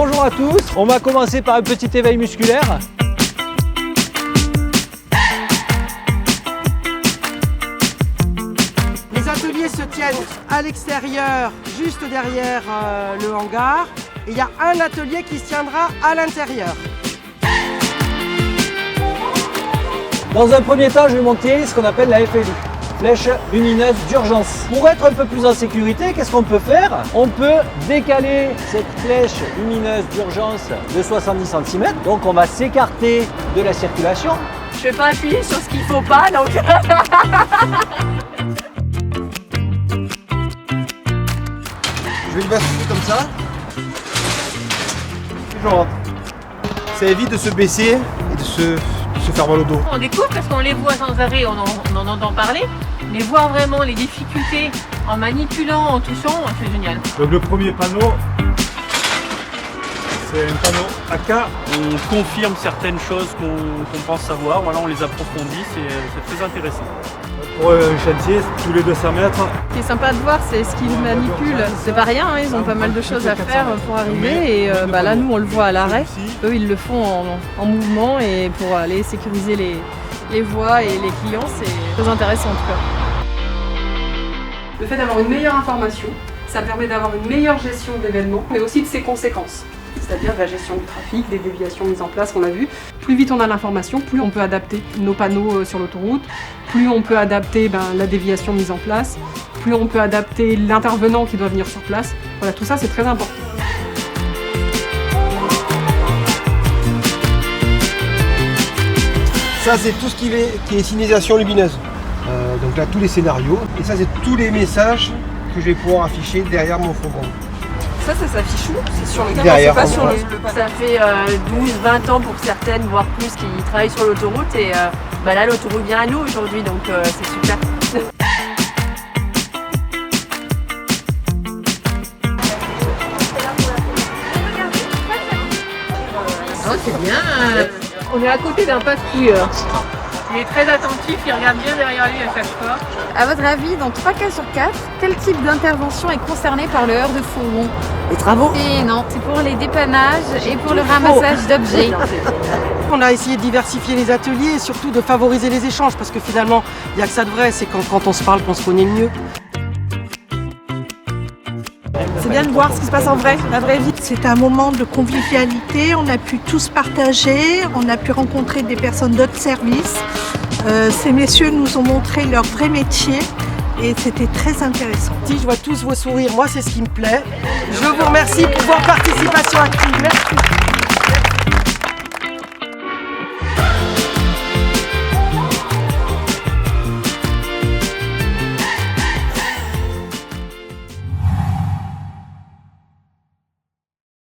Bonjour à tous, on va commencer par un petit éveil musculaire. Les ateliers se tiennent à l'extérieur, juste derrière le hangar. Et il y a un atelier qui se tiendra à l'intérieur. Dans un premier temps, je vais monter ce qu'on appelle la FLU, flèche lumineuse d'urgence. Pour être un peu plus en sécurité, qu'est-ce qu'on peut faire? On peut décaler cette flèche lumineuse d'urgence de 70 cm. Donc on va s'écarter de la circulation. Je vais pas appuyer sur ce qu'il faut pas, donc... Je vais le basculer comme ça. Je rentre. Ça évite de se baisser et de se faire mal au dos. On découvre parce qu'on les voit sans arrêt, on en entend parler, mais voir vraiment les difficultés en manipulant, en touchant, c'est génial. Donc le premier panneau, c'est un panneau AK. On confirme certaines choses qu'on pense savoir, voilà, on les approfondit, c'est très intéressant. Pour un chantier, tous les 200 mètres. Ce qui est sympa de voir, c'est ce qu'ils manipulent. C'est pas rien, hein, ils ont pas mal de choses à faire pour arriver. Et là, nous, on le voit à l'arrêt. Eux, ils le font en mouvement et pour aller sécuriser les voies et les clients, c'est très intéressant en tout cas. Le fait d'avoir une meilleure information, ça permet d'avoir une meilleure gestion d'événements, mais aussi de ses conséquences. C'est-à-dire la gestion du trafic, des déviations mises en place qu'on a vu. Plus vite on a l'information, plus on peut adapter nos panneaux sur l'autoroute, plus on peut adapter la déviation mise en place, plus on peut adapter l'intervenant qui doit venir sur place. Voilà, tout ça c'est très important. Ça c'est tout ce qui est signalisation lumineuse. Donc là tous les scénarios. Et ça c'est tous les messages que je vais pouvoir afficher derrière mon fourgon. Ça s'affiche où? C'est sur le derrière. C'est pas sur le Ça fait 12-20 ans pour certaines, voire plus, qui travaillent sur l'autoroute et là l'autoroute vient à nous aujourd'hui, donc c'est super. Oh, c'est bien. On est à côté d'un patrouilleur. Il est très attentif, il regarde bien derrière lui à chaque fois. À votre avis, dans 3 cas sur 4, quel type d'intervention est concerné par le heurt de fourgon? Les travaux. Et non, c'est pour les dépannages et pour le ramassage d'objets. On a essayé de diversifier les ateliers et surtout de favoriser les échanges parce que finalement, il n'y a que ça de vrai, c'est quand on se parle qu'on se connaît le mieux. C'est bien de voir ce qui se passe en vrai, la vraie vie. C'est un moment de convivialité, on a pu tous partager, on a pu rencontrer des personnes d'autres services. Ces messieurs nous ont montré leur vrai métier et c'était très intéressant. Si je vois tous vos sourires, moi c'est ce qui me plaît. Je vous remercie pour votre participation active. Merci.